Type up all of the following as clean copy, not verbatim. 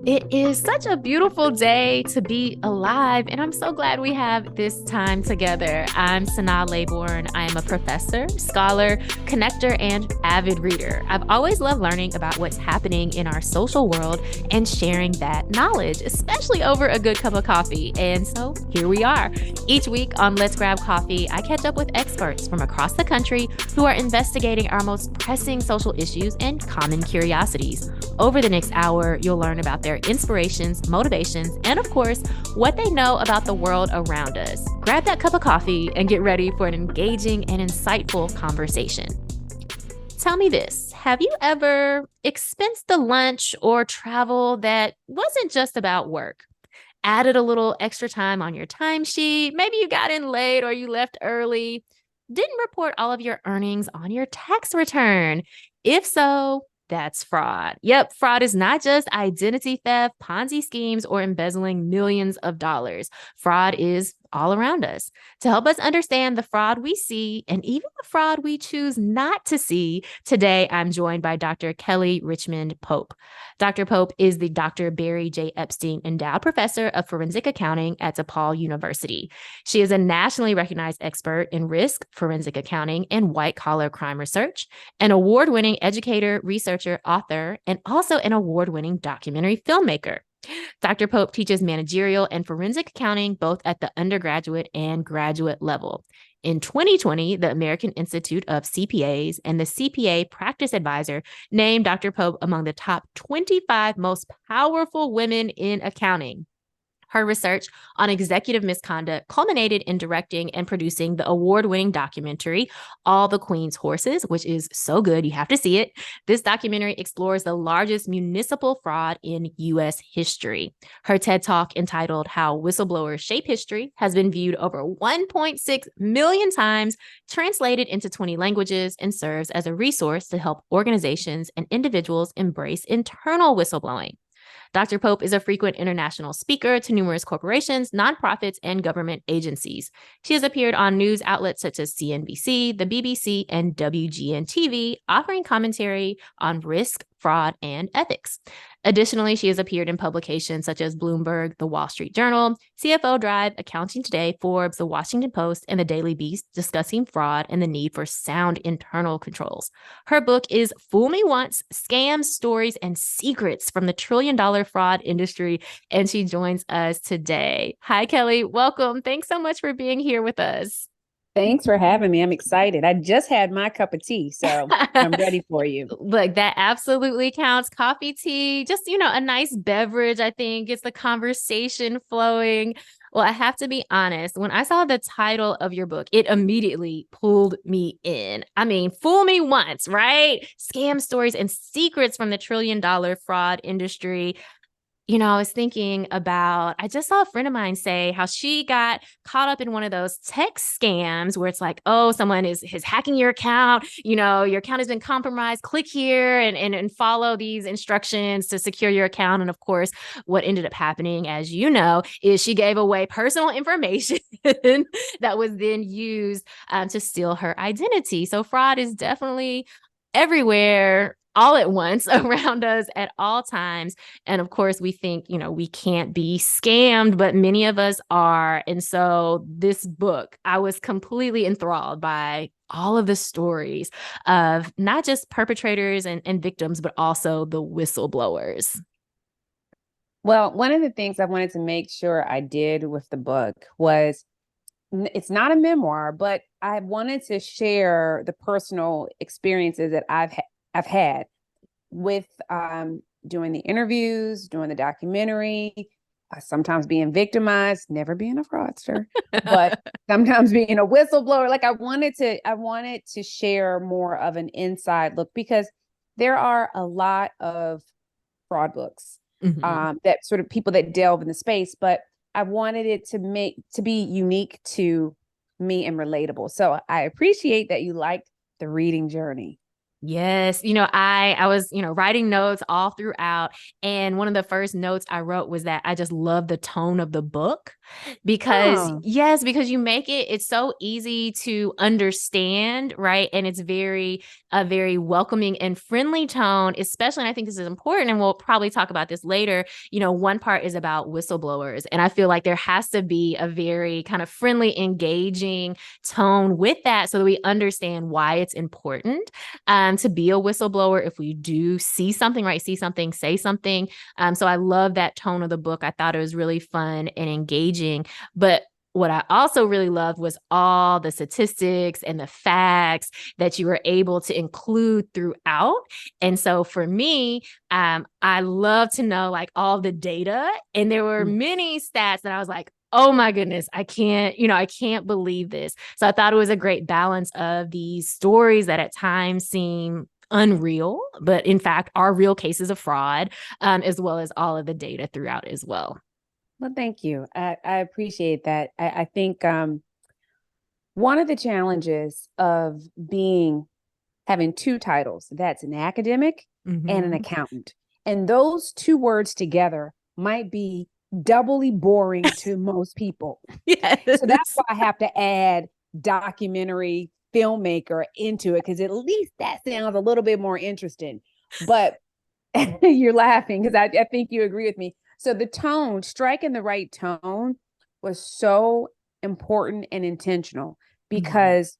It is such a beautiful day to be alive, and I'm so glad we have this time together. I'm Sanaa Laybourne. I am a professor, scholar, connector, and avid reader. I've always loved learning about what's happening in our social world and sharing that knowledge, especially over a good cup of coffee. And so here we are. Each week on Let's Grab Coffee, I catch up with experts from across the country who are investigating our most pressing social issues and common curiosities. Over the next hour, you'll learn about their inspirations, motivations, and of course, what they know about the world around us. Grab that cup of coffee and get ready for an engaging and insightful conversation. Tell me this, have you ever expensed the lunch or travel that wasn't just about work? Added a little extra time on your timesheet, maybe you got in late or you left early, didn't report all of your earnings on your tax return? If so, that's fraud. Yep, fraud is not just identity theft, Ponzi schemes, or embezzling millions of dollars. Fraud is all around us. To help us understand the fraud we see and even the fraud we choose not to see, today I'm joined by Dr. Kelly Richmond Pope. Dr. Pope is the Dr. Barry J. Epstein Endowed Professor of Forensic Accounting at DePaul University. She is a nationally recognized expert in risk, forensic accounting, and white-collar crime research, an award-winning educator, researcher, author, and also an award-winning documentary filmmaker. Dr. Pope teaches managerial and forensic accounting both at the undergraduate and graduate level. In 2020, the American Institute of CPAs and the CPA Practice Advisor named Dr. Pope among the top 25 most powerful women in accounting. Her research on executive misconduct culminated in directing and producing the award-winning documentary, All the Queen's Horses, which is so good, you have to see it. This documentary explores the largest municipal fraud in U.S. history. Her TED Talk entitled How Whistleblowers Shape History has been viewed over 1.6 million times, translated into 20 languages, and serves as a resource to help organizations and individuals embrace internal whistleblowing. Dr. Pope is a frequent international speaker to numerous corporations, nonprofits, and government agencies. She has appeared on news outlets such as CNBC, the BBC, and WGN-TV, offering commentary on risk, fraud, and ethics. Additionally, she has appeared in publications such as Bloomberg, The Wall Street Journal, CFO Drive, Accounting Today, Forbes, The Washington Post, and The Daily Beast, discussing fraud and the need for sound internal controls. Her book is Fool Me Once: Scams, Stories, and Secrets from the Trillion-Dollar Fraud Industry, and she joins us today. Hi, Kelly. Welcome. Thanks so much for being here with us. Thanks for having me. I'm excited. I just had my cup of tea, so I'm ready for you. Look, that absolutely counts. Coffee, tea, just, a nice beverage, I think gets the conversation flowing. Well, I have to be honest, when I saw the title of your book, it immediately pulled me in. I mean, fool me once, right? Scam stories and secrets from the trillion-dollar fraud industry. I was thinking about, I just saw a friend of mine say how she got caught up in one of those text scams where it's like, oh, someone is hacking your account. Your account has been compromised. Click here and follow these instructions to secure your account. And of course, what ended up happening, as you know, is she gave away personal information that was then used to steal her identity. So fraud is definitely everywhere all at once around us at all times. And of course, we think, we can't be scammed, but many of us are. And so this book, I was completely enthralled by all of the stories of not just perpetrators and victims, but also the whistleblowers. Well, one of the things I wanted to make sure I did with the book was it's not a memoir, but I wanted to share the personal experiences that I've had with doing the interviews, doing the documentary, sometimes being victimized, never being a fraudster, but sometimes being a whistleblower. Like I wanted to share more of an inside look because there are a lot of fraud books that sort of people that delve in the space, but I wanted it to be unique to me and relatable. So I appreciate that you liked the reading journey. Yes. I was, writing notes all throughout. And one of the first notes I wrote was that I just love the tone of the book. Because Oh, yes, because you make it's so easy to understand, right? And it's a very welcoming and friendly tone, especially, and I think this is important, and we'll probably talk about this later. One part is about whistleblowers, and I feel like there has to be a very kind of friendly, engaging tone with that, so that we understand why it's important to be a whistleblower. If we do see something, right, see something, say something. So I love that tone of the book. I thought it was really fun and engaging. But what I also really loved was all the statistics and the facts that you were able to include throughout. And so for me, I love to know like all the data. And there were mm, many stats that I was like, oh my goodness, I can't believe this. So I thought it was a great balance of these stories that at times seem unreal, but in fact are real cases of fraud, as well as all of the data throughout as well. well, thank you. I appreciate that. I think one of the challenges of having two titles, that's an academic and an Mm-hmm. accountant. And those two words together might be doubly boring to most people. So that's Yes. why I have to add documentary filmmaker into it, because at least that sounds a little bit more interesting. But you're laughing because I think you agree with me. So the tone, striking the right tone, was so important and intentional, Mm-hmm. because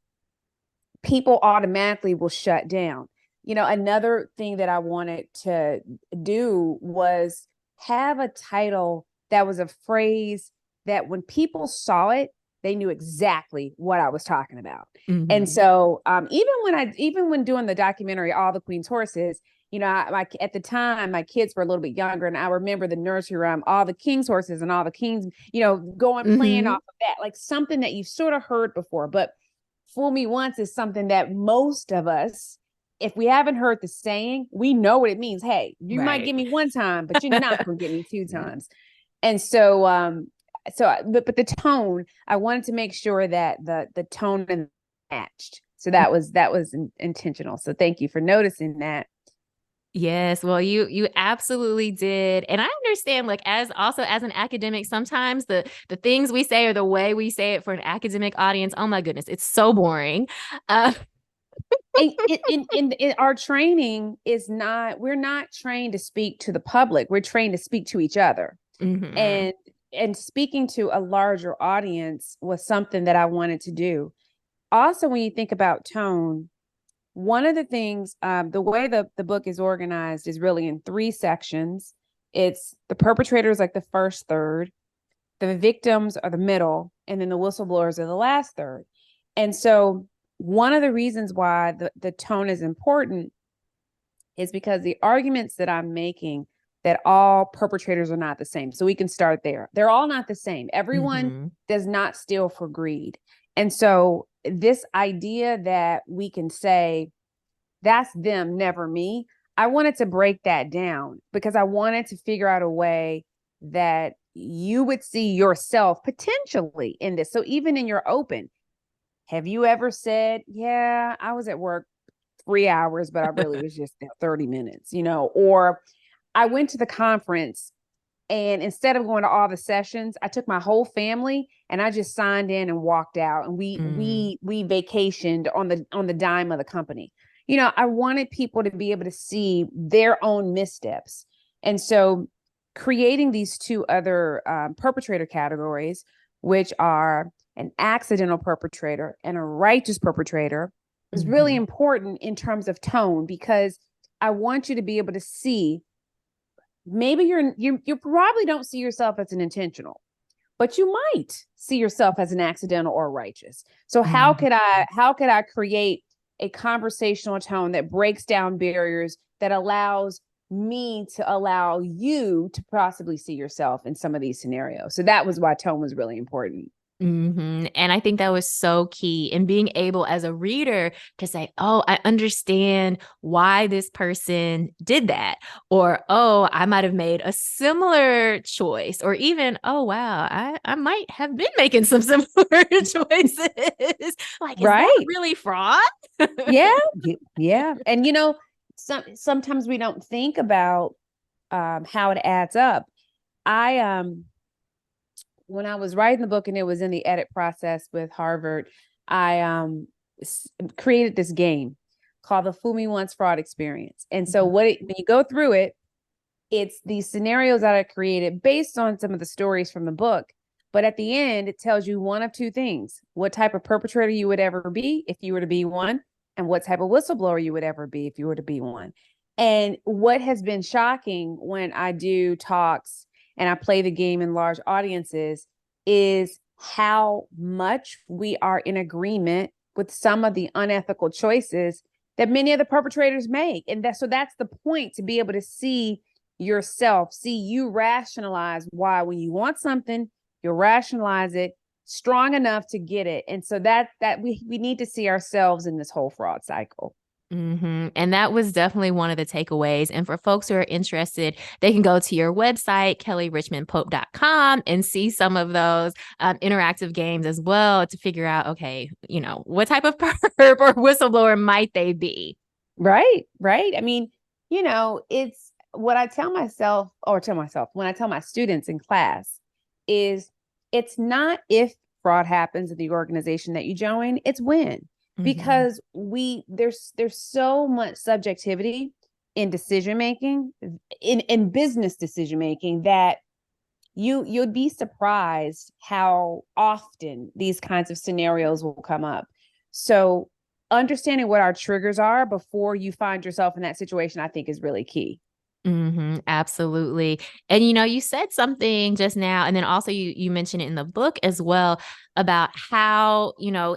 people automatically will shut down. Another thing that I wanted to do was have a title that was a phrase that when people saw it, they knew exactly what I was talking about. And Mm-hmm. so, even when doing the documentary, All the Queen's Horses, at the time, my kids were a little bit younger, and I remember the nursery rhyme, All the King's Horses and All the Kings, going playing Mm-hmm. off of that, like something that you've sort of heard before. But fool me once is something that most of us, if we haven't heard the saying, we know what it means. Hey, you might Right. get me one time, but you're not going to get me two times. And so, but the tone, I wanted to make sure that the tone and matched. So that was intentional. So thank you for noticing that. Yes, well, you absolutely did. And I understand, like, as also as an academic, sometimes the things we say or the way we say it for an academic audience, oh my goodness, it's so boring. Uh, In our training is not, we're not trained to speak to the public. We're trained to speak to each other. mhm. And speaking to a larger audience was something that I wanted to do. Also, when you think about tone, one of the things, the way the book is organized is really in three sections. It's the perpetrators, like the first third, the victims are the middle, and then the whistleblowers are the last third. And so, one of the reasons why the tone is important is because the arguments that I'm making, that all perpetrators are not the same. So we can start there. They're all not the same. Everyone Mhm. does not steal for greed. And so this idea that we can say, that's them, never me, I wanted to break that down, because I wanted to figure out a way that you would see yourself potentially in this. So even in your open, have you ever said, yeah, I was at work 3 hours, but I really was just there 30 minutes, or I went to the conference, and instead of going to all the sessions, I took my whole family and I just signed in and walked out, and we Mm. we we vacationed on the dime of the company. I wanted people to be able to see their own missteps. And so creating these two other perpetrator categories, which are an accidental perpetrator and a righteous perpetrator, is really Mhm. important in terms of tone, because I want you to be able to see, maybe you probably don't see yourself as an intentional, but you might see yourself as an accidental or righteous. So Mhm. how could I create a conversational tone that breaks down barriers, that allows me to allow you to possibly see yourself in some of these scenarios? So that was why tone was really important. And I think that was so key in being able as a reader to say, oh, I understand why this person did that. Or, oh, I might have made a similar choice. Or even, oh, wow, I might have been making some similar choices. Like, is that Right. really fraud? Yeah. Yeah. And sometimes we don't think about how it adds up. I when I was writing the book and it was in the edit process with Harvard, I created this game called the Fool Me Once Fraud Experience. And so when you go through it, it's these scenarios that I created based on some of the stories from the book. But at the end, it tells you one of two things: what type of perpetrator you would ever be if you were to be one, and what type of whistleblower you would ever be if you were to be one. And what has been shocking when I do talks and I play the game in large audiences is how much we are in agreement with some of the unethical choices that many of the perpetrators make. And so that's the point, to be able to see yourself, see you rationalize why when you want something, you rationalize it strong enough to get it. And so that we need to see ourselves in this whole fraud cycle. And that was definitely one of the takeaways. And for folks who are interested, they can go to your website, kellyrichmondpope.com, and see some of those interactive games as well to figure out, okay, what type of perp or whistleblower might they be? Right. I mean, it's what I tell myself, when I tell my students in class, is it's not if fraud happens in the organization that you join, it's when. Because there's so much subjectivity in decision making, in business decision making, that you'd be surprised how often these kinds of scenarios will come up. So understanding what our triggers are before you find yourself in that situation, I think, is really key. Absolutely. And you said something just now, and then also you mentioned it in the book as well, about how,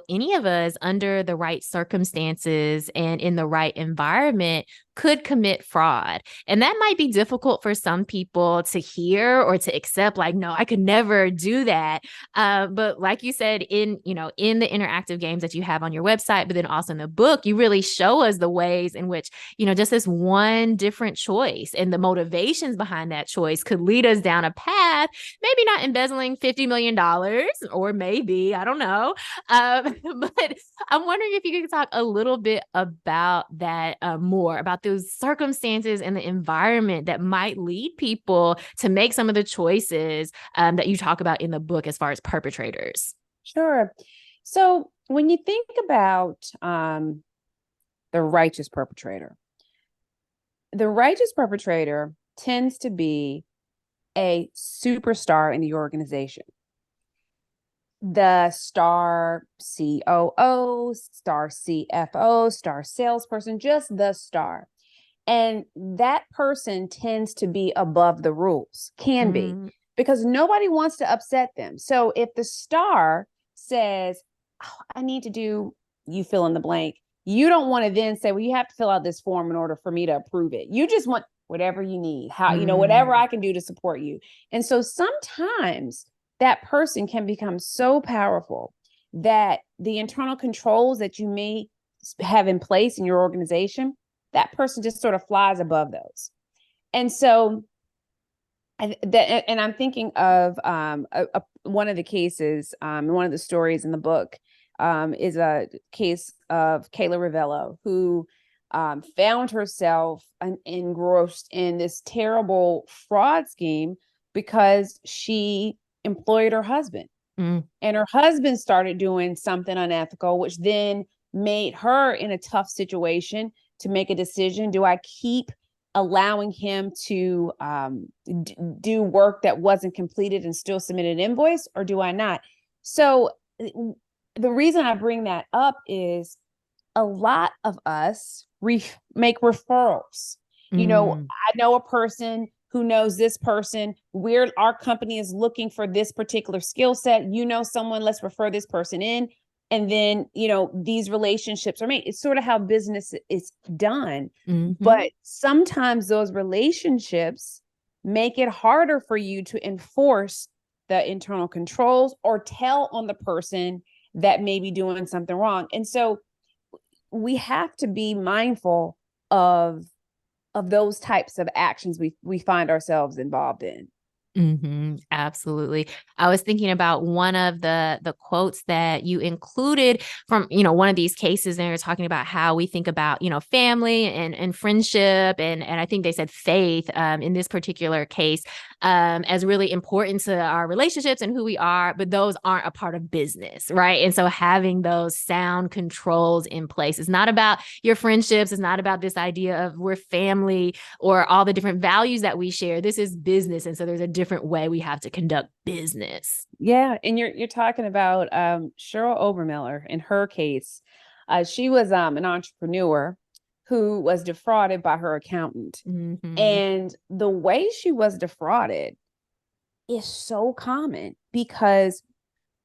any of us under the right circumstances and in the right environment could commit fraud. And that might be difficult for some people to hear or to accept, like, no, I could never do that. But like you said, in the interactive games that you have on your website, but then also in the book, you really show us the ways in which, just this one different choice and the motivations behind that choice could lead us down a path, maybe not embezzling $50 million, or maybe, I don't know. But I'm wondering if you could talk a little bit about that, more about those circumstances and the environment that might lead people to make some of the choices that you talk about in the book as far as perpetrators. Sure. So when you think about the righteous perpetrator tends to be a superstar in the organization. The star COO, star CFO, star salesperson, just the star. And that person tends to be above the rules, can be, because nobody wants to upset them. So if the star says, oh, I need to do, you fill in the blank, you don't want to then say, well, you have to fill out this form in order for me to approve it. You just want whatever you need, whatever I can do to support you. And so sometimes that person can become so powerful that the internal controls that you may have in place in your organization, that person just sort of flies above those. And so, and I'm thinking of one of the cases, one of the stories in the book is a case of Kayla Ravello, who found herself engrossed in this terrible fraud scheme because she employed her husband. And her husband started doing something unethical, which then made her in a tough situation to make a decision. Do I keep allowing him to do work that wasn't completed and still submit an invoice, or do I not? So the reason I bring that up is a lot of us make referrals. I know a person who knows this person. Our company is looking for this particular skill set. Someone, let's refer this person in. And then, these relationships are made. It's sort of how business is done. But sometimes those relationships make it harder for you to enforce the internal controls or tell on the person that may be doing something wrong. And so we have to be mindful of those types of actions we find ourselves involved in. Absolutely. I was thinking about one of the quotes that you included from, one of these cases, and you're talking about how we think about, family and friendship. And I think they said faith in this particular case. as really important to our relationships and who we are, but those aren't a part of business, right? And so having those sound controls in place, it's not about your friendships, it's not about this idea of we're family or all the different values that we share. This is business. And so there's a different way we have to conduct business. Yeah, and you're talking about Cheryl Obermiller. In her case, she was an entrepreneur who was defrauded by her accountant. Mm-hmm. And the way she was defrauded is so common because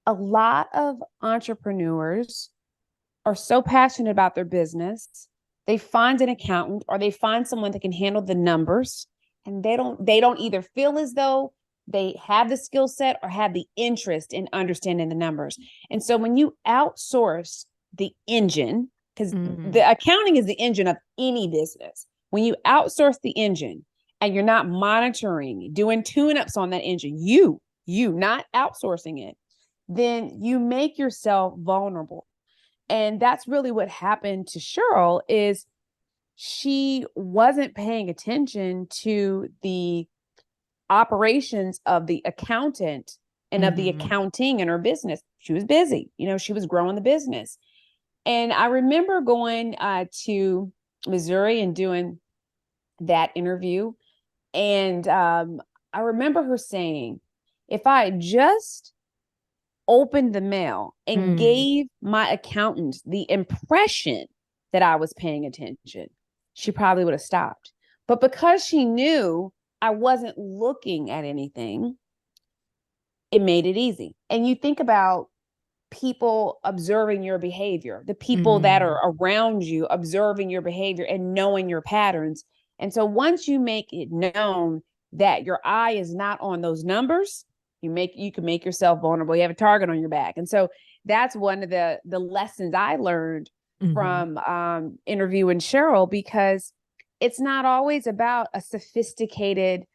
a lot of entrepreneurs are so passionate about their business. They find an accountant or they find someone that can handle the numbers, and they don't either feel as though they have the skill set or have the interest in understanding the numbers. And so when you outsource the engine, because the accounting is the engine of any business, when you outsource the engine and you're not monitoring, doing tune-ups on that engine, you not outsourcing it, then you make yourself vulnerable. And that's really what happened to Cheryl. Is she wasn't paying attention to the operations of the accountant and of the accounting in her business. She was busy, she was growing the business. And I remember going to Missouri and doing that interview. And I remember her saying, if I just opened the mail and gave my accountant the impression that I was paying attention, she probably would have stopped. But because she knew I wasn't looking at anything, it made it easy. And you think about people observing your behavior, the people that are around you observing your behavior and knowing your patterns. And so once you make it known that your eye is not on those numbers, you can make yourself vulnerable. You have a target on your back. And so that's one of the lessons I learned from interviewing Cheryl, because it's not always about a sophisticated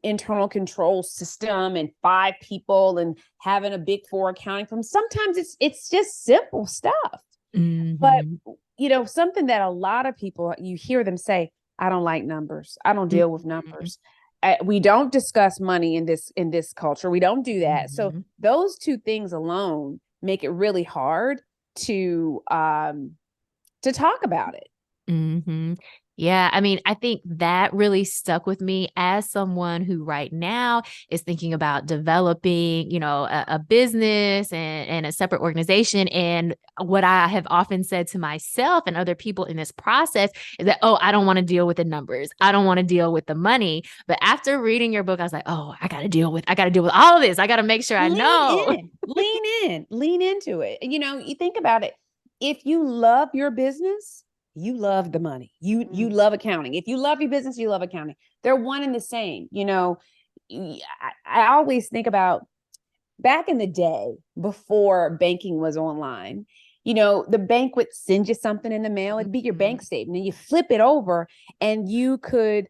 internal control system and 5 people and having a big 4 accounting firm. Sometimes it's just simple stuff. But something that a lot of people, you hear them say, I don't like numbers. I don't deal with numbers. We don't discuss money in this culture. We don't do that. So those 2 things alone make it really hard to talk about it. Yeah, I mean, I think that really stuck with me as someone who right now is thinking about developing, a business and a separate organization. And what I have often said to myself and other people in this process is that, I don't want to deal with the numbers. I don't want to deal with the money. But after reading your book, I was like, I got to deal with all of this. I got to make sure I know. Lean into it. You think about it. If you love your business, you love the money. You love accounting. If you love your business, you love accounting. They're one and the same. I always think about back in the day before banking was online. The bank would send you something in the mail. It'd be your bank statement, and you flip it over, and you could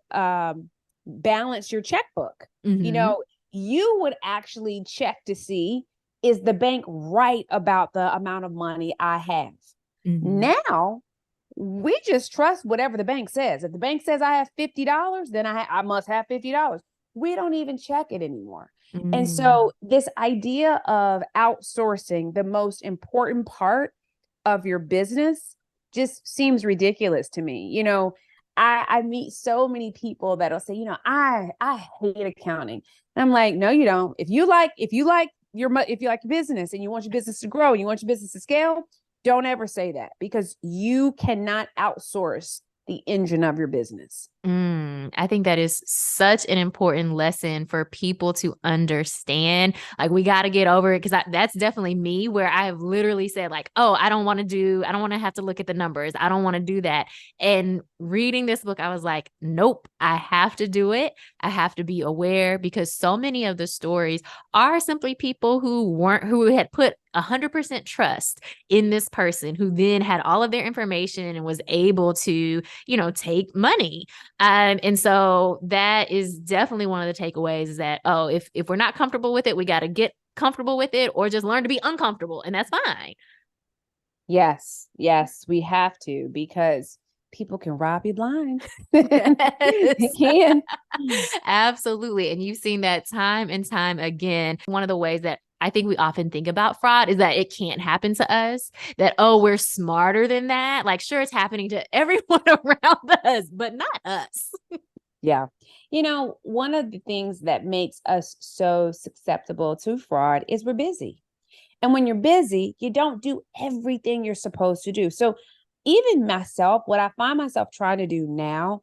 balance your checkbook. You would actually check to see, is the bank right about the amount of money I have? Now, we just trust whatever the bank says. If the bank says I have $50, then I must have $50. We don't even check it anymore. And so this idea of outsourcing the most important part of your business just seems ridiculous to me. I meet so many people that'll say, I hate accounting. And I'm like, no, you don't. If you like your business and you want your business to grow, and you want your business to scale, don't ever say that, because you cannot outsource the engine of your business. I think that is such an important lesson for people to understand. Like, we got to get over it, because that's definitely me, where I have literally said like, I don't want to have to look at the numbers. I don't want to do that. And reading this book, I was like, nope, I have to do it. I have to be aware, because so many of the stories are simply people who had put 100% trust in this person, who then had all of their information and was able to, take money. And so that is definitely one of the takeaways, is that, if we're not comfortable with it, we got to get comfortable with it, or just learn to be uncomfortable. And that's fine. Yes, we have to, because people can rob you blind. They Yes. can. Absolutely. And you've seen that time and time again. One of the ways that I think we often think about fraud is that it can't happen to us, that, oh, we're smarter than that. Like, sure, it's happening to everyone around us, but not us. Yeah. One of the things that makes us so susceptible to fraud is we're busy. And when you're busy, you don't do everything you're supposed to do. So even myself, what I find myself trying to do now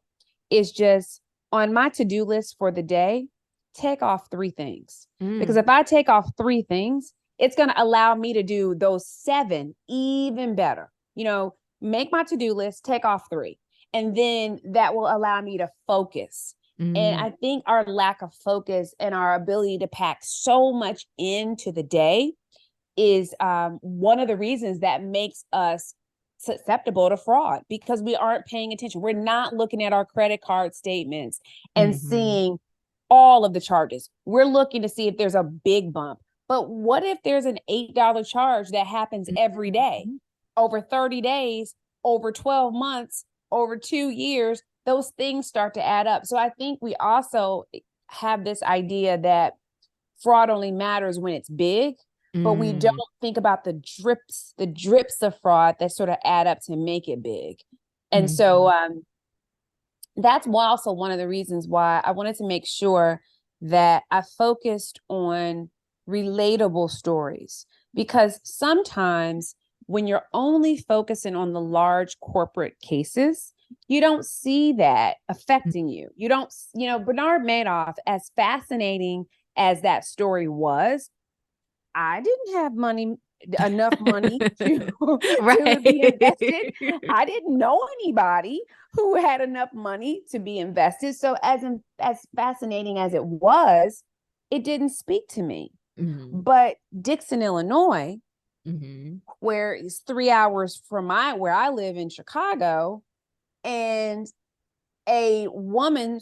is just on my to-do list for the day, take off 3 things. Because if I take off 3 things, it's going to allow me to do those 7 even better. Make my to-do list, take off 3. And then that will allow me to focus. And I think our lack of focus and our ability to pack so much into the day is one of the reasons that makes us susceptible to fraud, because we aren't paying attention. We're not looking at our credit card statements and seeing all of the charges. We're looking to see if there's a big bump. But what if there's an $8 charge that happens every day, over 30 days, over 12 months, over 2 years? Those things start to add up. So I think we also have this idea that fraud only matters when it's big, but we don't think about the drips of fraud that sort of add up to make it big. And so that's also one of the reasons why I wanted to make sure that I focused on relatable stories, because sometimes when you're only focusing on the large corporate cases, you don't see that affecting you. You don't, Bernard Madoff, as fascinating as that story was, I didn't have enough money to be invested. I didn't know anybody who had enough money to be invested. So as fascinating as it was, it didn't speak to me. But Dixon, Illinois, where it's 3 hours from where I live in Chicago, and a woman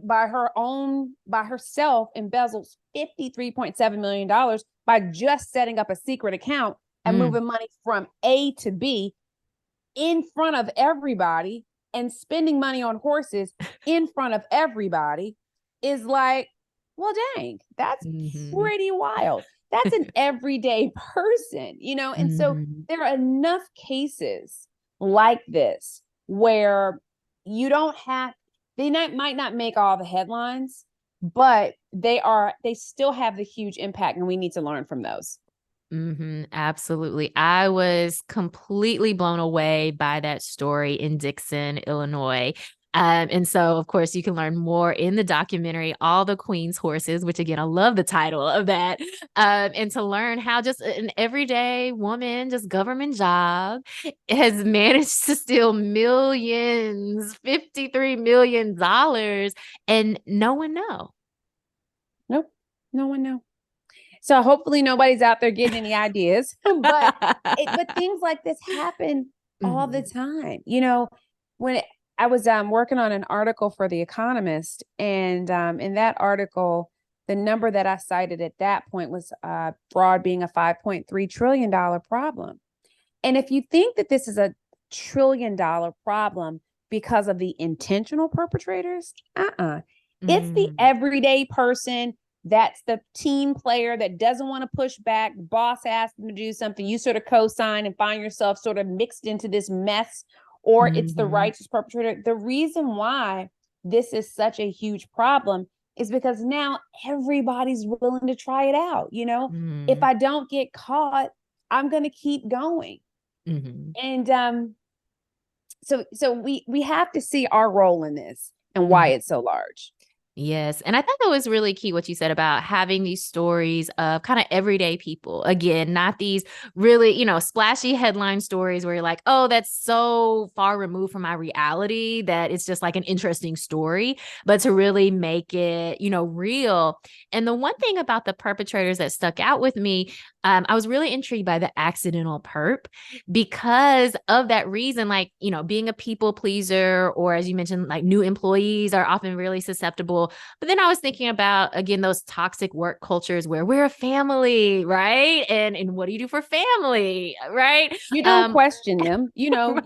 by herself embezzles $53.7 million by just setting up a secret account and moving money from A to B in front of everybody and spending money on horses in front of everybody, is like, well, dang, that's pretty wild. That's an everyday person, And so there are enough cases like this where they might not make all the headlines, but they still have the huge impact, and we need to learn from those. Absolutely. I was completely blown away by that story in Dixon, Illinois. And so, of course, you can learn more in the documentary, All the Queen's Horses, which, again, I love the title of that. And to learn how just an everyday woman, just government job, has managed to steal millions, $53 million, and no one know. Nope. No one know. So hopefully nobody's out there getting any ideas, but things like this happen all the time. When I was working on an article for The Economist, and in that article, the number that I cited at that point was fraud being a $5.3 trillion problem. And if you think that this is a $1 trillion problem because of the intentional perpetrators, it's the everyday person. That's the team player that doesn't want to push back. Boss asks them to do something. You sort of co-sign and find yourself sort of mixed into this mess, or it's the righteous perpetrator. The reason why this is such a huge problem is because now everybody's willing to try it out. If I don't get caught, I'm going to keep going. And so we have to see our role in this and why it's so large. Yes. And I thought that was really key, what you said about having these stories of kind of everyday people. Again, not these really, splashy headline stories where you're like, oh, that's so far removed from my reality that it's just like an interesting story, but to really make it, real. And the one thing about the perpetrators that stuck out with me, I was really intrigued by the accidental perp because of that reason, like, being a people pleaser, or as you mentioned, like new employees are often really susceptible. But then I was thinking about, again, those toxic work cultures where we're a family, right? And what do you do for family, right? You don't question them. Right.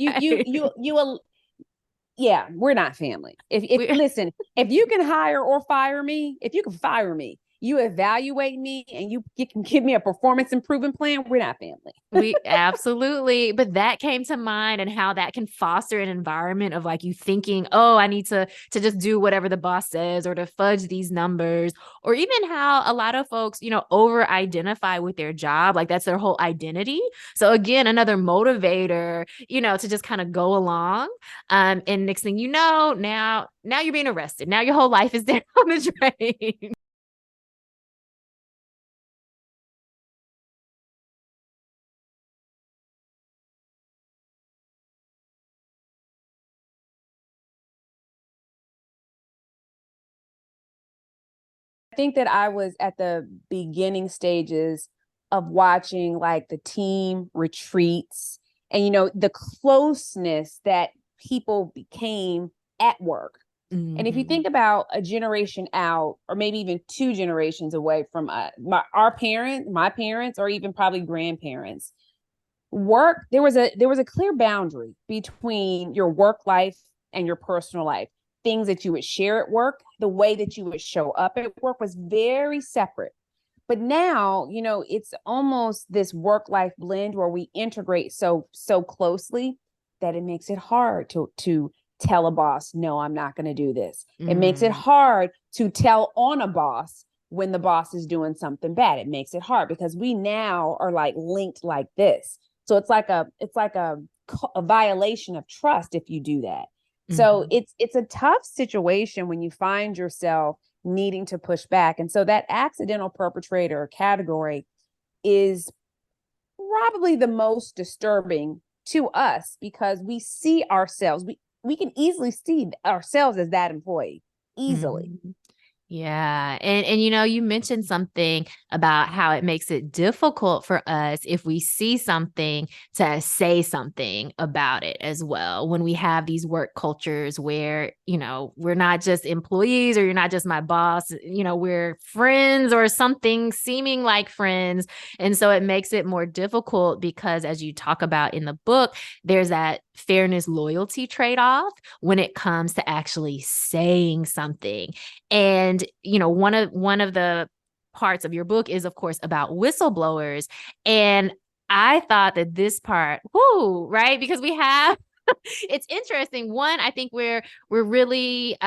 yeah, we're not family. Listen, if you can hire or fire me, if you can fire me, you evaluate me and you can give me a performance improvement plan, we're not family. We absolutely, but that came to mind, and how that can foster an environment of like you thinking, oh, I need to just do whatever the boss says or to fudge these numbers, or even how a lot of folks, over identify with their job, like that's their whole identity. So again, another motivator, to just kind of go along. And next thing you know, now you're being arrested. Now your whole life is down the drain. I think that I was at the beginning stages of watching like the team retreats and the closeness that people became at work. And if you Mhm. think about a generation out, or maybe even two generations away from my parents, or even probably grandparents, work there was a clear boundary between your work life and your personal life. Things that you would share at work, the way that you would show up at work was very separate. But now, it's almost this work life blend where we integrate so closely that it makes it hard to tell a boss, no, I'm not going to do this. It makes it Mm. hard to tell on a boss when the boss is doing something bad. It makes it hard because we now are like linked like this. So it's like a violation of trust if you do that. So Mhm. it's a tough situation when you find yourself needing to push back. And so that accidental perpetrator category is probably the most disturbing to us because we see ourselves, we can easily see ourselves as that employee easily. Mhm. Yeah. And you mentioned something about how it makes it difficult for us if we see something to say something about it as well. When we have these work cultures where, we're not just employees, or you're not just my boss, we're friends or something seeming like friends. And so it makes it more difficult because, as you talk about in the book, there's that fairness loyalty trade-off when it comes to actually saying something. And, one of the parts of your book is, of course, about whistleblowers. And I thought that this part, whoo, right? Because we have it's interesting. One, I think we're really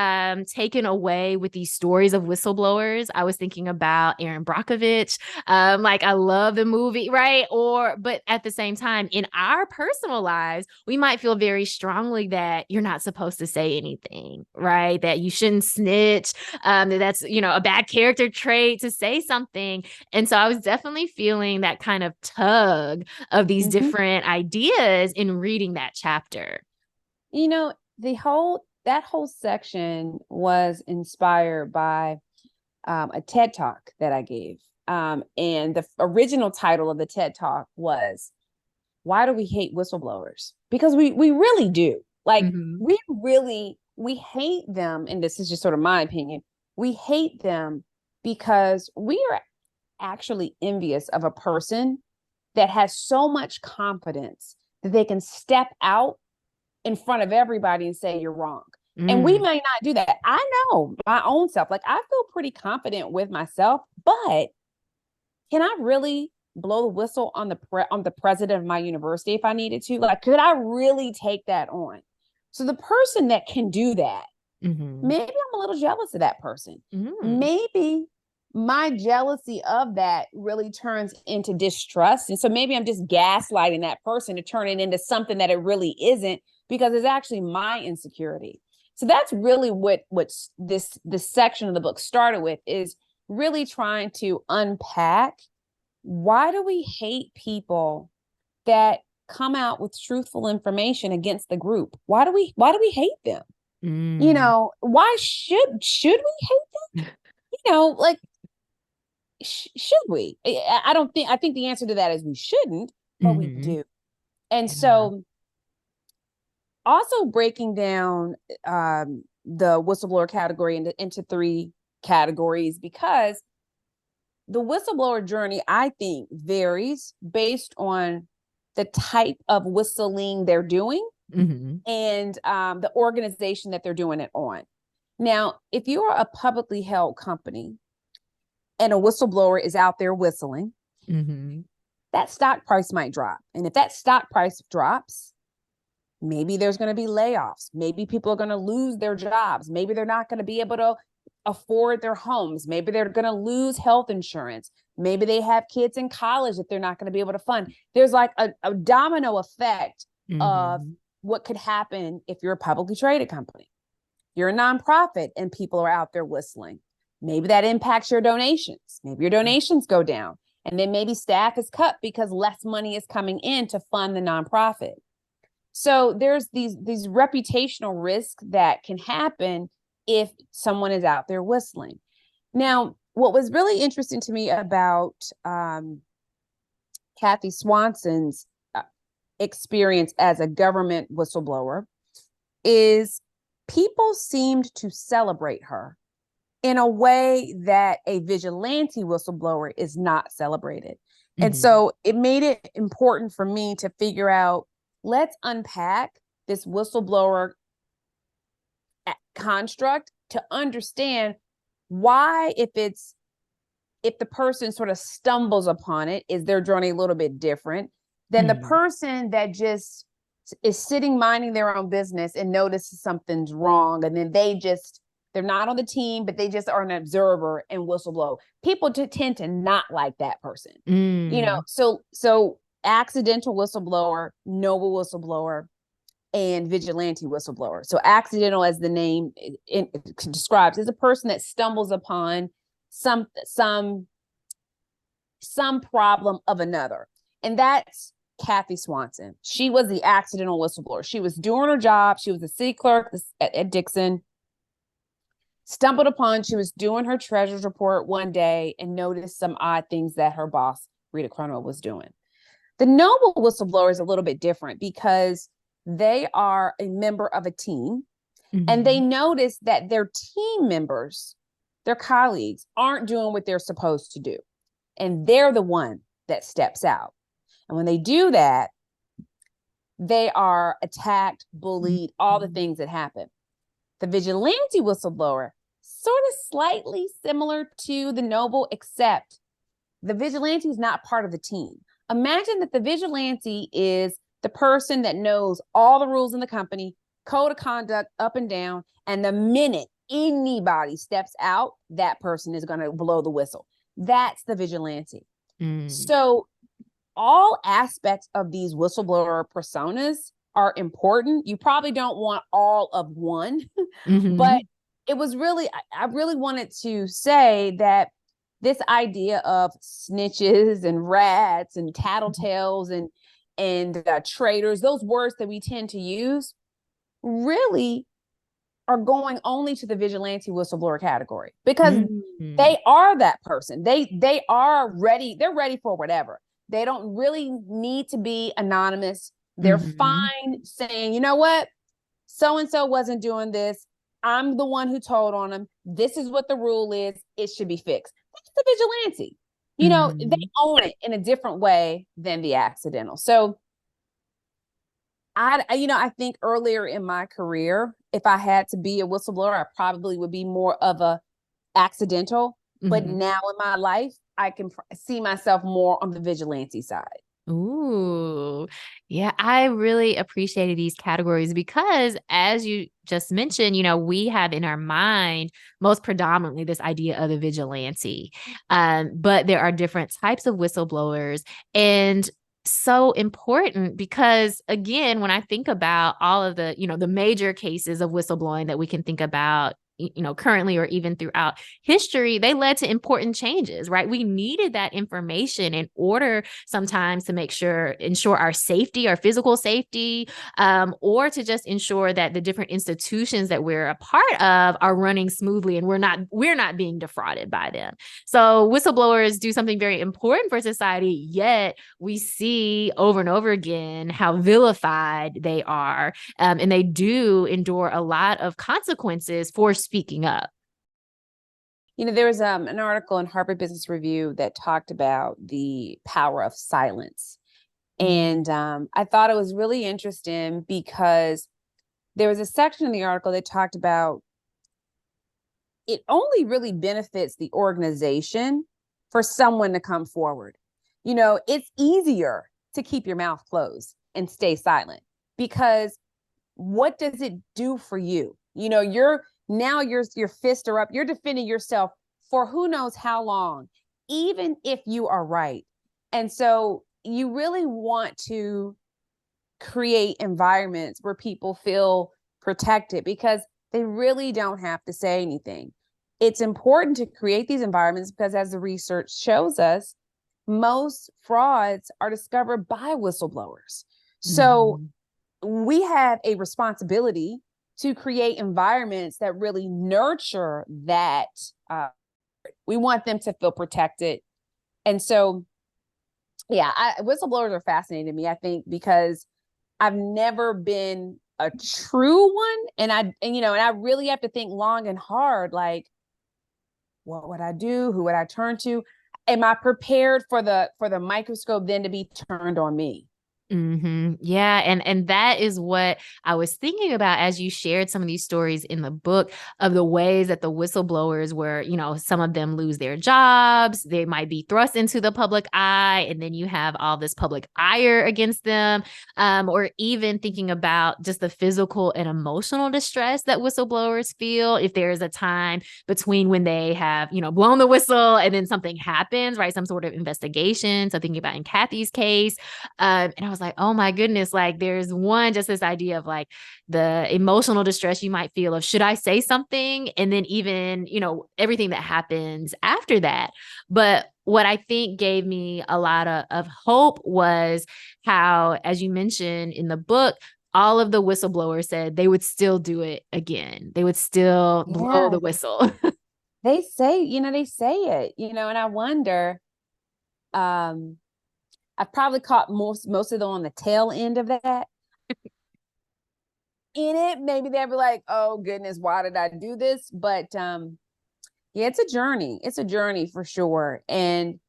taken away with these stories of whistleblowers. I was thinking about Aaron Brockovich. Like I love the movie, right? But at the same time, in our personal lives, we might feel very strongly that you're not supposed to say anything, right? That you shouldn't snitch. That's a bad character trait to say something. And so I was definitely feeling that kind of tug of these Mm-hmm. different ideas in reading that chapter. That whole section was inspired by a TED talk that I gave. And the original title of the TED talk was, "Why do we hate whistleblowers?" Because we really do. Like Mhm. we hate them, and this is just sort of my opinion. We hate them because we are actually envious of a person that has so much confidence that they can step out in front of everybody and say you're wrong. And we Mm. may not do that. I know my own self. Like I feel pretty confident with myself, but can I really blow the whistle on the president of my university if I needed to? Like, could I really take that on? So the person that can do that, Mhm. maybe I'm a little jealous of that person. Mm. Maybe my jealousy of that really turns into distrust. And so maybe I'm just gaslighting that person to turn it into something that it really isn't because it's actually my insecurity. So that's really what's this section of the book started with, is really trying to unpack, why do we hate people that come out with truthful information against the group? Why do we hate them? Mm. Why should we hate them? Like should we? I don't think I think the answer to that is we shouldn't, but we Mhm. do. And Yeah. so also breaking down the whistleblower category into three categories, because the whistleblower journey, I think, varies based on the type of whistling they're doing Mm-hmm. and the organization that they're doing it on. Now, if you are a publicly held company and a whistleblower is out there whistling, Mm-hmm. that stock price might drop. And if that stock price drops, maybe there's going to be layoffs. Maybe people are going to lose their jobs. Maybe they're not going to be able to afford their homes. Maybe they're going to lose health insurance. Maybe they have kids in college that they're not going to be able to fund. There's like a domino effect of Mm-hmm. what could happen if you're a publicly traded company. You're a nonprofit and people are out there whistling. Maybe that impacts your donations. Maybe your donations go down. And then maybe staff is cut because less money is coming in to fund the nonprofit. So there's these reputational risks that can happen if someone is out there whistling. Now, what was really interesting to me about Kathy Swanson's experience as a government whistleblower is people seemed to celebrate her in a way that a vigilante whistleblower is not celebrated. And Mm-hmm. so it made it important for me to figure out, let's unpack this whistleblower construct to understand why, if the person sort of stumbles upon it, is their journey a little bit different than the Mm-hmm. person that just is sitting minding their own business and notices something's wrong, and then they're not on the team, but they just are an observer and whistleblow. People tend to not like that person. Mm. So accidental whistleblower, noble whistleblower, and vigilante whistleblower. So accidental, as the name it describes, is a person that stumbles upon some problem of another. And that's Kathy Swanson. She was the accidental whistleblower. She was doing her job. She was a city clerk at Dixon. Stumbled upon, she was doing her treasurer's report one day and noticed some odd things that her boss, Rita Cronwell, was doing. The noble whistleblower is a little bit different because they are a member of a team, and they Mm-hmm. notice that their team members, their colleagues, aren't doing what they're supposed to do. And they're the one that steps out. And when they do that, they are attacked, bullied, all the things that happen. The vigilante whistleblower, sort of slightly similar to the noble, except the vigilante is not part of the team. Imagine that the vigilante is the person that knows all the rules in the company, code of conduct up and down, and the minute anybody steps out, that person is going to blow the whistle. That's the vigilante. Mm. So all aspects of these whistleblower personas are important. You probably don't want all of one, but Mm-hmm. it was really, I really wanted to say that this idea of snitches and rats and tattletales and traitors, those words that we tend to use, really are going only to the vigilante whistleblower category, because Mm-hmm. they are that person. They are ready. They're ready for whatever. They don't really need to be anonymous. They're Mm-hmm. fine saying, you know what, so and so wasn't doing this. I'm the one who told on them. This is what the rule is. It should be fixed. That's the vigilante. They Mm-hmm. own it in a different way than the accidental. So I think earlier in my career, if I had to be a whistleblower, I probably would be more of a accidental. But Mm-hmm. now in my life, I can see myself more on the vigilante side. Ooh, yeah, I really appreciated these categories because, as you just mentioned, we have in our mind most predominantly this idea of the vigilante. But there are different types of whistleblowers, and so important because, again, when I think about all of the major cases of whistleblowing that we can think about, currently or even throughout history, they led to important changes, right? We needed that information in order sometimes to ensure our safety, our physical safety, or to just ensure that the different institutions that we're a part of are running smoothly and we're not being defrauded by them. So whistleblowers do something very important for society, yet we see over and over again how vilified they are, and they do endure a lot of consequences for speaking up. There was an article in Harvard Business Review that talked about the power of silence. Mm. And I thought it was really interesting because there was a section in the article that talked about it only really benefits the organization for someone to come forward. It's easier to keep your mouth closed and stay silent because what does it do for you? Your fists are up, you're defending yourself for who knows how long, even if you are right. And so you really want to create environments where people feel protected because they really don't have to say anything. It's important to create these environments because, as the research shows us, most frauds are discovered by whistleblowers. So Mhm. we have a responsibility to create environments that really nurture that. We want them to feel protected. And so, yeah, whistleblowers are fascinating to me, I think, because I've never been a true one. And I really have to think long and hard, like, what would I do? Who would I turn to? Am I prepared for the microscope then to be turned on me? Yeah, and that is what I was thinking about as you shared some of these stories in the book of the ways that the whistleblowers were, some of them lose their jobs, they might be thrust into the public eye, and then you have all this public ire against them, or even thinking about just the physical and emotional distress that whistleblowers feel if there is a time between when they have, blown the whistle and then something happens, right? Some sort of investigation. So thinking about in Kathy's case, and I was like, oh my goodness, like there's just this idea of like the emotional distress you might feel of should I say something? And then even, everything that happens after that. But what I think gave me a lot of hope was how, as you mentioned in the book, all of the whistleblowers said they would still do it again. They would still blow Yeah, the whistle. they say it, and I wonder, um, I've probably caught most of them on the tail end of that. In it, maybe they'll be like, "Oh goodness, why did I do this?" But yeah, it's a journey. It's a journey for sure. And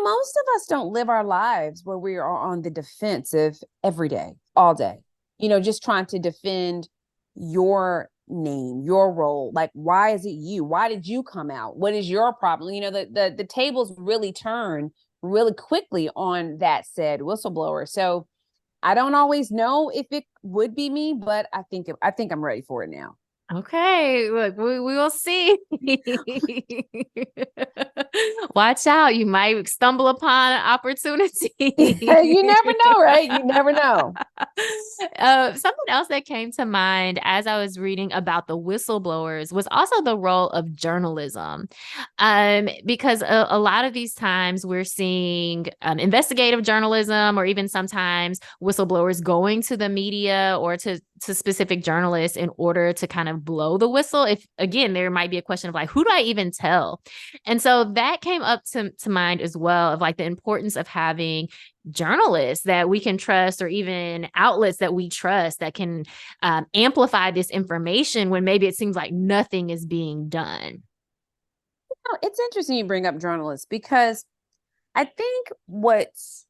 most of us don't live our lives where we are on the defensive every day, all day. Just trying to defend your name, your role. Like, why is it you? Why did you come out? What is your problem? The tables really turn really quickly on that said whistleblower. So I don't always know if it would be me, but I think I'm ready for it now. Okay, look, we will see. Watch out, you might stumble upon an opportunity. You never know, right? You never know. Something else that came to mind as I was reading about the whistleblowers was also the role of journalism. Because a lot of these times we're seeing investigative journalism or even sometimes whistleblowers going to the media or to specific journalists in order to kind of blow the whistle. If again, there might be a question of like, who do I even tell? And so that came up to mind as well of like the importance of having journalists that we can trust or even outlets that we trust that can amplify this information when maybe it seems like nothing is being done. It's interesting you bring up journalists because I think what's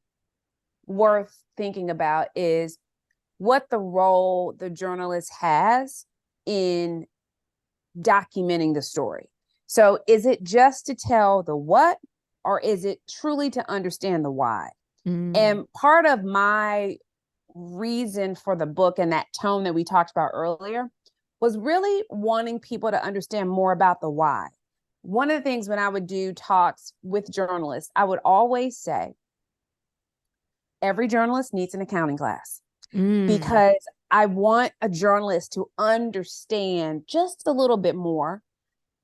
worth thinking about is what the role the journalist has in documenting the story. So is it just to tell the what, or is it truly to understand the why? Mm. And part of my reason for the book and that tone that we talked about earlier was really wanting people to understand more about the why. One of the things when I would do talks with journalists, I would always say, every journalist needs an accounting class Mm. because I want a journalist to understand just a little bit more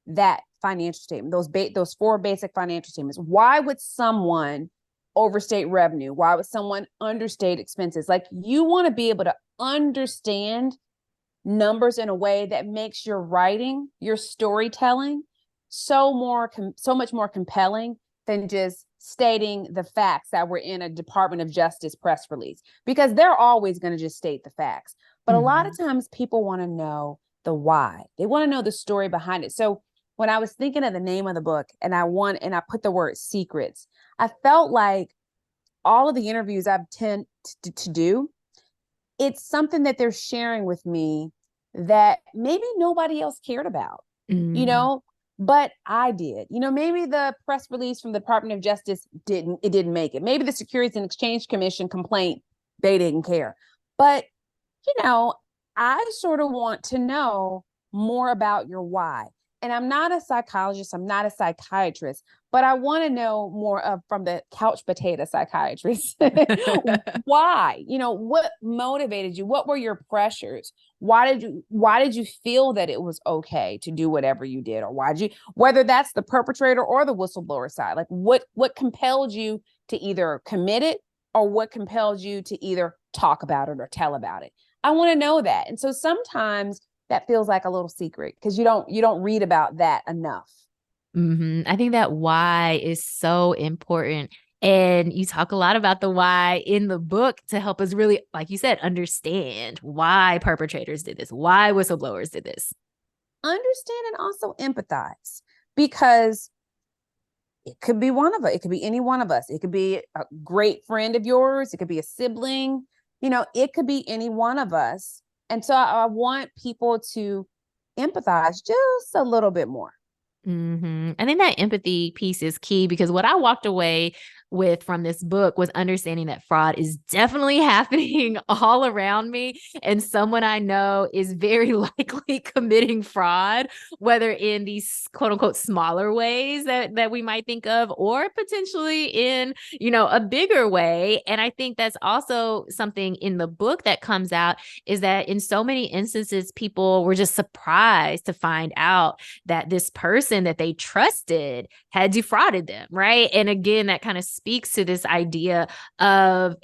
that financial statement, those four basic financial statements. Why would someone overstate revenue? Why would someone understate expenses? Like, you want to be able to understand numbers in a way that makes your writing, your storytelling, so much more compelling than just stating the facts that were in a Department of Justice press release, because they're always going to just state the facts. But a lot of Mhm. times people want to know the why. They want to know the story behind it. So when I was thinking of the name of the book and I put the word secrets, I felt like all of the interviews I've tend to do, it's something that they're sharing with me that maybe nobody else cared about, Mm. but I did. Maybe the press release from the Department of Justice didn't make it. Maybe the Securities and Exchange Commission complaint, they didn't care. But, I sort of want to know more about your why. And I'm not a psychologist, I'm not a psychiatrist, but I want to know more from the couch potato psychiatrist. Why? What motivated you? What were your pressures? Why did you feel that it was okay to do whatever you did? Or whether that's the perpetrator or the whistleblower side, like what compelled you to either commit it, or what compelled you to either talk about it or tell about it? I want to know that. And so sometimes that feels like a little secret because you don't read about that enough. I think that why is so important. And you talk a lot about the why in the book to help us really, like you said, understand why perpetrators did this, why whistleblowers did this. Understand and also empathize, because it could be one of us. It could be any one of us. It could be a great friend of yours. It could be a sibling. It could be any one of us. And so I want people to empathize just a little bit more. I think that empathy piece is key, because what I walked away with from this book was understanding that fraud is definitely happening all around me. And someone I know is very likely committing fraud, whether in these quote unquote smaller ways that we might think of, or potentially in, a bigger way. And I think that's also something in the book that comes out, is that in so many instances, people were just surprised to find out that this person that they trusted had defrauded them, right? And again, that kind of speaks to this idea of,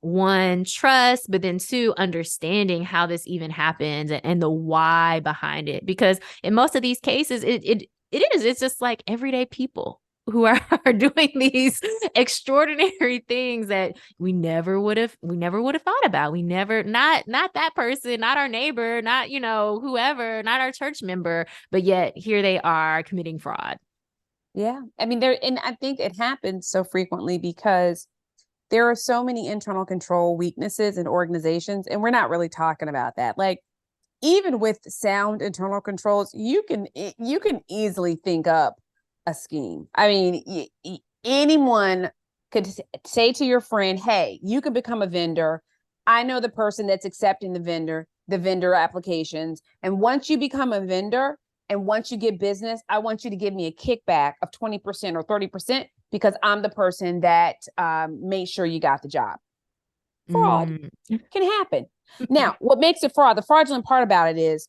one, trust, but then two, understanding how this even happened and the why behind it. Because in most of these cases, it's just like everyday people who are doing these extraordinary things that we never would have thought about. We never, not that person, not our neighbor, not, whoever, not our church member, but yet here they are committing fraud. Yeah. I mean, and I think it happens so frequently because there are so many internal control weaknesses in organizations, and we're not really talking about that. Like, even with sound internal controls, you can easily think up a scheme. I mean, anyone could say to your friend, "Hey, you could become a vendor. I know the person that's accepting the vendor applications. And once you become a vendor and once you get business, I want you to give me a kickback of 20% or 30% because I'm the person that made sure you got the job." Fraud can happen. Now, what makes it fraud? The fraudulent part about it is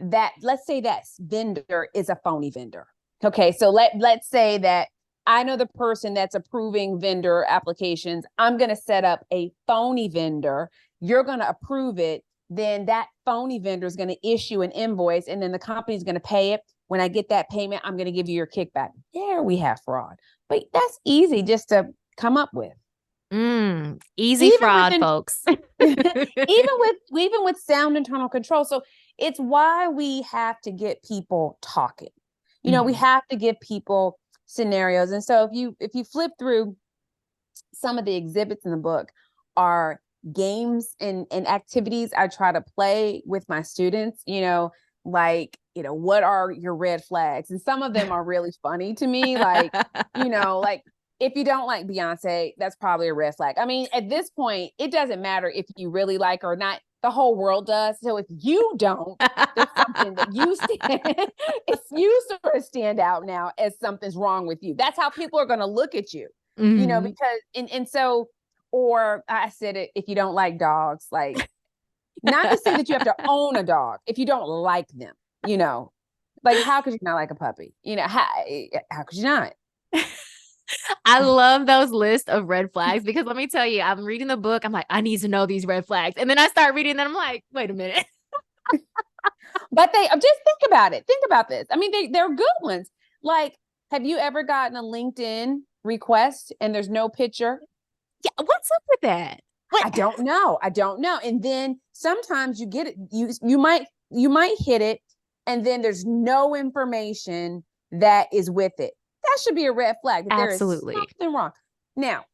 that, let's say that vendor is a phony vendor. Okay, so let's say that I know the person that's approving vendor applications. I'm going to set up a phony vendor. You're going to approve it. Then that phony vendor is going to issue an invoice, and then the company's going to pay it. When I get that payment, I'm going to give you your kickback. There we have fraud. But that's easy just to come up with. Easy even fraud, folks. even with sound internal control. So it's why we have to get people talking. We have to give people scenarios. And so if you flip through some of the exhibits in the book, are games and activities I try to play with my students, like, what are your red flags? And some of them are really funny to me. Like, like, if you don't like Beyonce, that's probably a red flag. I mean, at this point, it doesn't matter if you really like her or not. The whole world does. So if you don't, there's something that you sort of stand out now as something's wrong with you. That's how people are going to look at you, because, and so, or I said it, if you don't like dogs, like, not to say that you have to own a dog if you don't like them, like, how could you not like a puppy? How could you not? I love those lists of red flags, because let me tell you, I'm reading the book. I'm like, I need to know these red flags. And then I start reading and I'm like, wait a minute. But they just think about it. Think about this. I mean, they're good ones. Like, have you ever gotten a LinkedIn request and there's no picture? Yeah. What's up with that? What? I don't know. And then sometimes you get it. You might hit it, and then there's no information that is with it. That should be a red flag. Absolutely. There is something wrong. Now,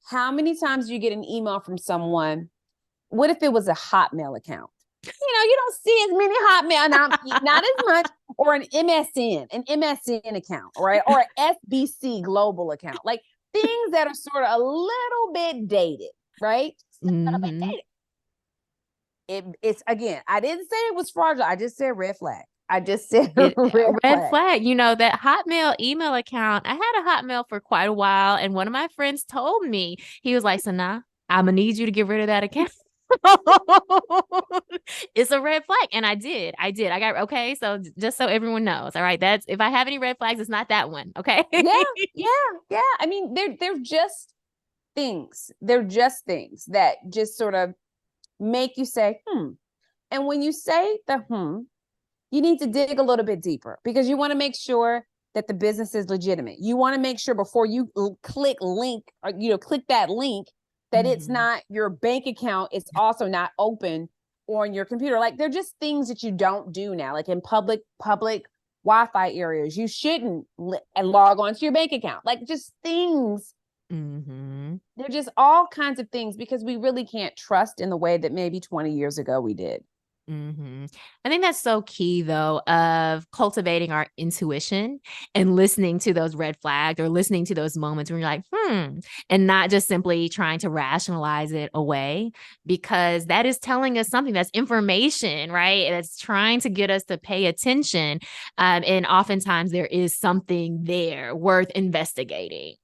How many times do you get an email from someone? What if it was a Hotmail account? You don't see as many Hotmail, not as much, or an MSN account, right? Or an SBC global account, like things that are sort of a little bit dated, right? Mm-hmm. It's again, I didn't say it was fraudulent. I just said red flag. I just said red Red flag. flag. That Hotmail email account, I had a Hotmail for quite a while. And one of my friends told me, he was like, Sana, I'm going to need you to get rid of that account. It's a red flag. And I did. I got, okay. So just so everyone knows. All right. That's, if I have any red flags, it's not that one. Okay. Yeah. I mean, they're just things. They're just things that just sort of make you say, And when you say you need to dig a little bit deeper because you want to make sure that the business is legitimate. You want to make sure before you click link or click that link that it's not your bank account. It's also not open on your computer. Like they're just things that you don't do now. Like in public Wi-Fi areas, you shouldn't log on to your bank account. Like just things. They're just all kinds of things because we really can't trust in the way that maybe 20 years ago we did. I think that's so key, though, of cultivating our intuition and listening to those red flags or listening to those moments when you're like, and not just simply trying to rationalize it away, because that is telling us something. That's information, right? That's trying to get us to pay attention. And oftentimes there is something there worth investigating.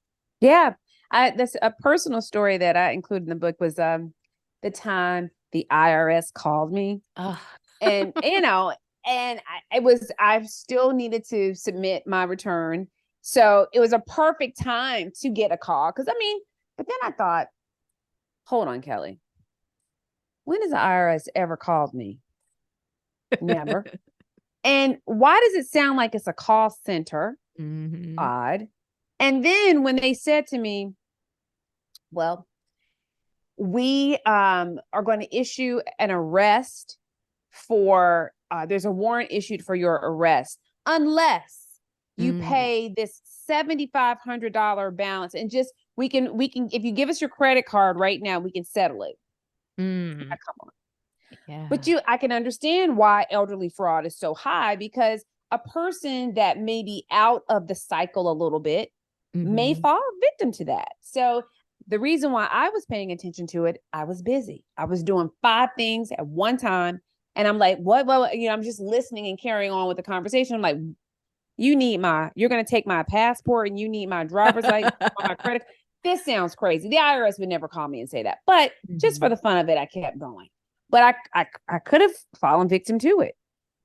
Yeah. That's a personal story that I included in the book was the time the IRS called me. Oh. And I still needed to submit my return. So it was a perfect time to get a call. But then I thought, hold on, Kelly. When has the IRS ever called me? Never. And why does it sound like it's a call center? Odd. And then when they said to me, well, we are going to issue an arrest for there's a warrant issued for your arrest unless you pay this $7,500 balance, and just we can if you give us your credit card right now, we can settle it. Come on. Yeah. But I can understand why elderly fraud is so high, because a person that may be out of the cycle a little bit may fall victim to that. So the reason why I was paying attention to it, I was busy. I was doing 5 things at one time. And I'm like, what? Well, I'm just listening and carrying on with the conversation. I'm like, you're going to take my passport and you need my driver's license, my credit. This sounds crazy. The IRS would never call me and say that. But just for the fun of it, I kept going. But I could have fallen victim to it.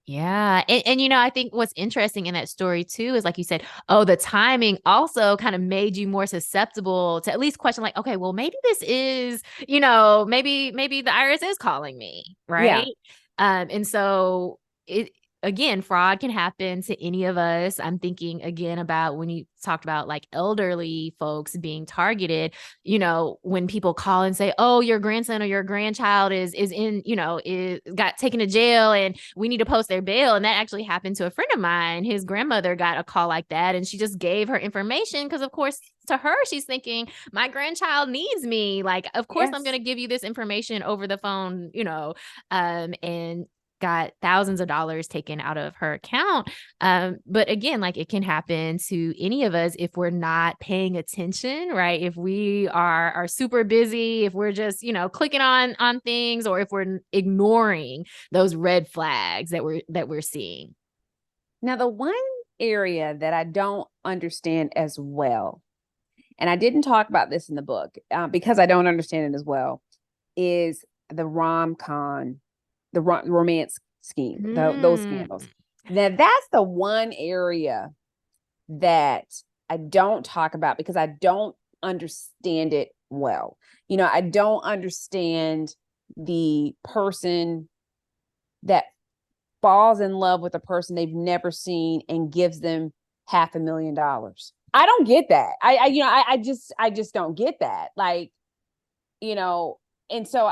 Yeah. And I think what's interesting in that story too is, like you said, the timing also kind of made you more susceptible to at least question, like, okay, well, maybe this is, maybe the IRS is calling me. Right. Yeah. And so again, fraud can happen to any of us. I'm thinking again about when you talked about like elderly folks being targeted, when people call and say, oh, your grandson or your grandchild is in, got taken to jail and we need to post their bail. And that actually happened to a friend of mine. His grandmother got a call like that, and she just gave her information because, of course, to her, she's thinking, my grandchild needs me. Like, of course, I'm going to give you this information over the phone, and got thousands of dollars taken out of her account. But again, like, it can happen to any of us if we're not paying attention, right? If we are super busy, if we're just, clicking on things, or if we're ignoring those red flags that we're seeing. Now, the one area that I don't understand as well, and I didn't talk about this in the book because I don't understand it as well, is the rom-com, the romance scheme, those scandals. Now, that's the one area that I don't talk about because I don't understand it well. I don't understand the person that falls in love with a person they've never seen and gives them $500,000. I don't get that. I just don't get that. Like, and so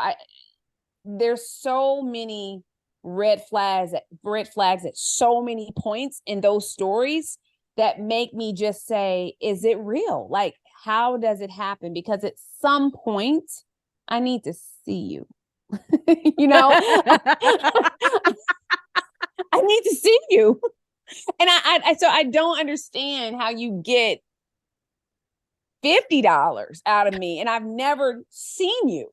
there's so many red flags at so many points in those stories that make me just say, is it real? Like, how does it happen? Because at some point, I need to see you. You know, I need to see you. And so I don't understand how you get $50 out of me and I've never seen you.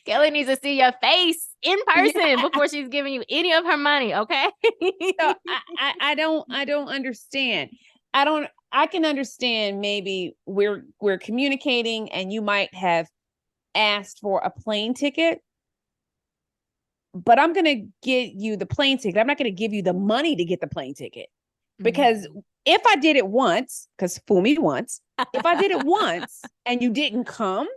Kelly needs to see your face in person before she's giving you any of her money. Okay. So I don't understand. I can understand maybe we're communicating and you might have asked for a plane ticket, but I'm going to get you the plane ticket. I'm not going to give you the money to get the plane ticket, because if I did it once, because fool me once, if I did it once and you didn't come,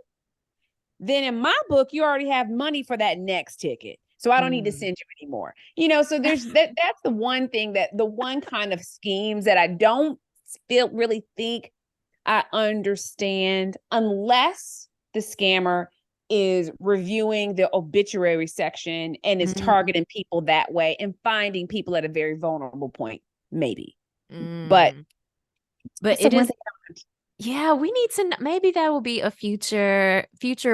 then in my book, you already have money for that next ticket. So I don't need to send you anymore. You know, so there's that's the one thing, that the one kind of schemes that I don't really think I understand, unless the scammer is reviewing the obituary section and is targeting people that way and finding people at a very vulnerable point, maybe. But it is. Yeah, we need to know. Maybe that will be a future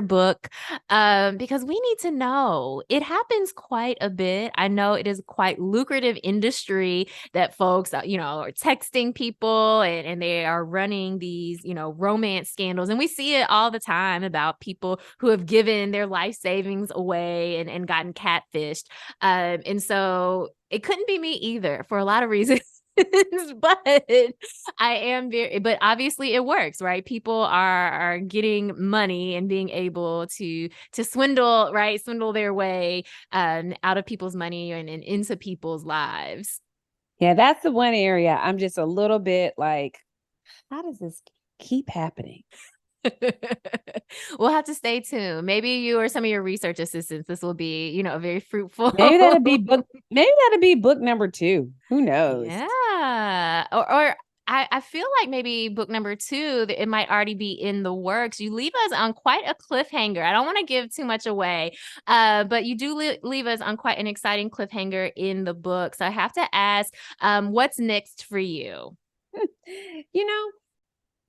book, because we need to know. It happens quite a bit. I know it is quite lucrative industry that folks, are texting people and they are running these, romance scandals. And we see it all the time about people who have given their life savings away and gotten catfished. And so it couldn't be me either, for a lot of reasons. But but obviously it works, right? People are getting money and being able to swindle their way out of people's money and into people's lives. Yeah, that's the one area I'm just a little bit like, how does this keep happening? We'll have to stay tuned. Maybe you or some of your research assistants, this will be, very fruitful. Maybe that'll be book number 2. Who knows? Yeah. Or I feel like maybe book number 2, it might already be in the works. You leave us on quite a cliffhanger. I don't want to give too much away, but you do leave us on quite an exciting cliffhanger in the book. So I have to ask, what's next for you?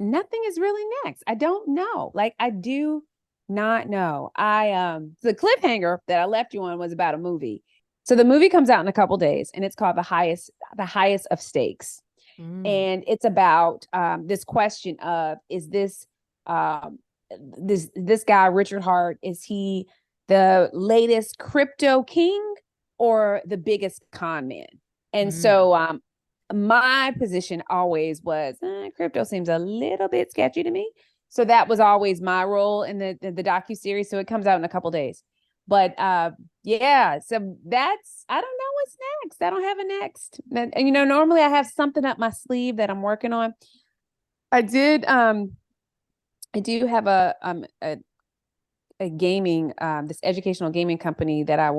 Nothing is really next. I don't know. Like, I do not know. The cliffhanger that I left you on was about a movie. So the movie comes out in a couple days, and it's called The Highest of Stakes. And it's about this question of, is this this guy, Richard Hart, is he the latest crypto king or the biggest con man? And so my position always was, crypto seems a little bit sketchy to me. So that was always my role in the docuseries. So it comes out in a couple days. But yeah, so that's, I don't know what's next. I don't have a next. And, normally I have something up my sleeve that I'm working on. I do have a gaming, this educational gaming company that I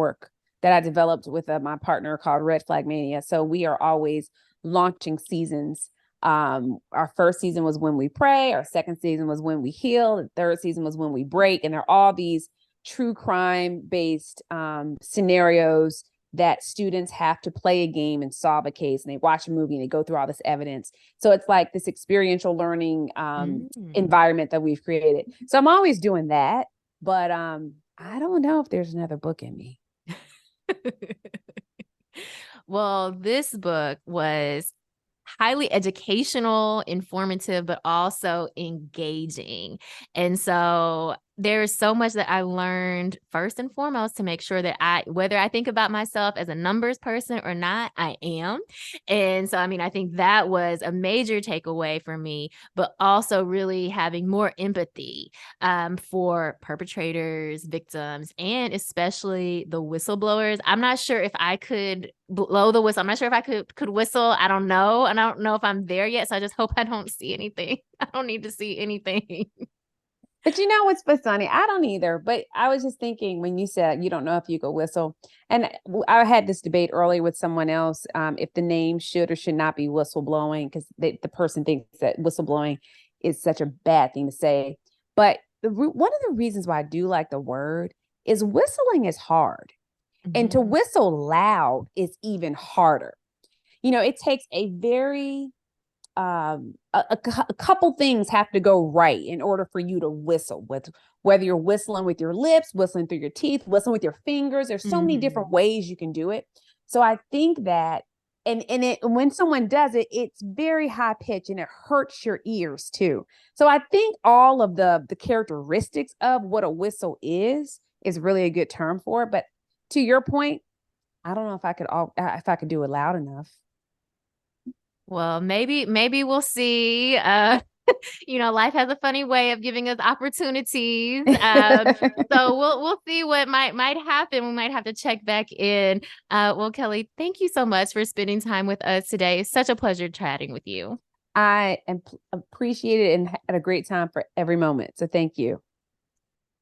developed with my partner called Red Flag Mania. So we are always launching seasons. Our first season was When We Pray. Our second season was When We Heal. The third season was When We Break. And they're all these true crime based scenarios that students have to play a game and solve a case, and they watch a movie and they go through all this evidence. So it's like this experiential learning environment that we've created. So I'm always doing that, but I don't know if there's another book in me. Well, this book was highly educational, informative, but also engaging. And so there's so much that I learned, first and foremost, to make sure that whether I think about myself as a numbers person or not, I am. And so, I think that was a major takeaway for me, but also really having more empathy for perpetrators, victims, and especially the whistleblowers. I'm not sure if I could blow the whistle. I'm not sure if I could whistle. I don't know. And I don't know if I'm there yet. So I just hope I don't see anything. I don't need to see anything. But you know what's funny? I don't either. But I was just thinking when you said you don't know if you could whistle. And I had this debate earlier with someone else, if the name should or should not be whistleblowing, because the person thinks that whistleblowing is such a bad thing to say. But one of the reasons why I do like the word is whistling is hard. And to whistle loud is even harder. It takes a very a couple things have to go right in order for you to whistle, with whether you're whistling with your lips, whistling through your teeth, whistling with your fingers. There's so many different ways you can do it. So I think that, and when someone does it, it's very high pitched and it hurts your ears too. So I think all of the characteristics of what a whistle is really a good term for it. But to your point, I don't know if I could do it loud enough. Well, maybe we'll see. Life has a funny way of giving us opportunities. So we'll see what might happen. We might have to check back in. Well, Kelly, thank you so much for spending time with us today. It's such a pleasure chatting with you. I appreciate it and had a great time for every moment. So thank you.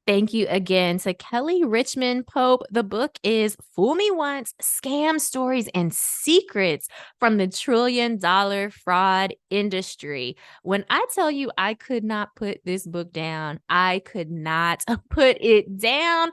Thank you again to Kelly Richmond Pope. The book is Fool Me Once, Scam Stories and Secrets from the $1 Trillion Fraud Industry. When I tell you I could not put this book down, I could not put it down.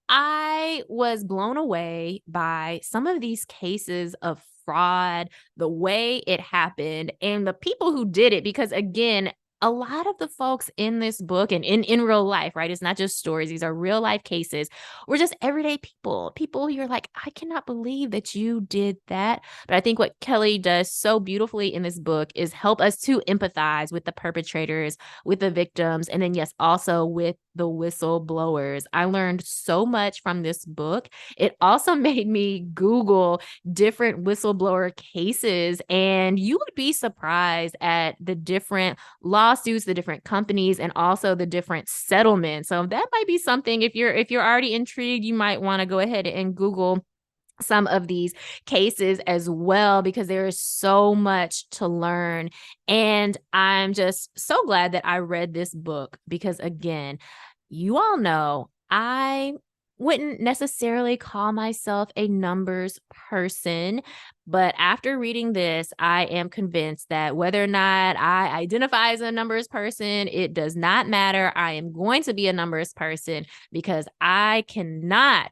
I was blown away by some of these cases of fraud, the way it happened, and the people who did it, because again, a lot of the folks in this book and in real life, right? It's not just stories. These are real life cases. We're just everyday people you're like, I cannot believe that you did that. But I think what Kelly does so beautifully in this book is help us to empathize with the perpetrators, with the victims, and then yes, also with the whistleblowers. I learned so much from this book. It also made me Google different whistleblower cases, and you would be surprised at the different lawsuits, the different companies, and also the different settlements. So that might be something, if you're already intrigued, you might want to go ahead and Google some of these cases as well, because there is so much to learn. And I'm just so glad that I read this book because, again, you all know I wouldn't necessarily call myself a numbers person, but after reading this, I am convinced that whether or not I identify as a numbers person, it does not matter. I am going to be a numbers person because I cannot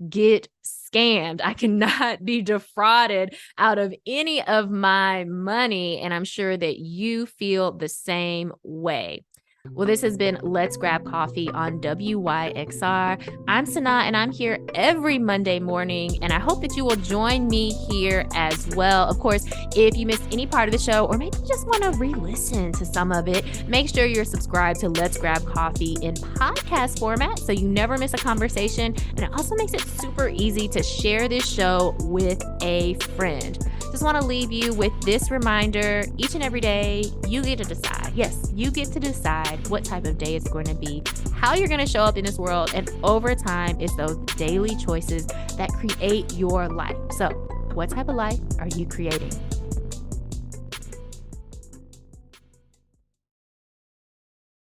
get scammed. I cannot be defrauded out of any of my money. And I'm sure that you feel the same way. Well, this has been Let's Grab Coffee on WYXR. I'm Sana, and I'm here every Monday morning, and I hope that you will join me here as well. Of course, if you missed any part of the show, or maybe you just want to re-listen to some of it, make sure you're subscribed to Let's Grab Coffee in podcast format so you never miss a conversation. And it also makes it super easy to share this show with a friend. Just want to leave you with this reminder: each and every day, you get to decide. Yes, you get to decide what type of day it's going to be, how you're going to show up in this world, and over time, it's those daily choices that create your life. So, what type of life are you creating?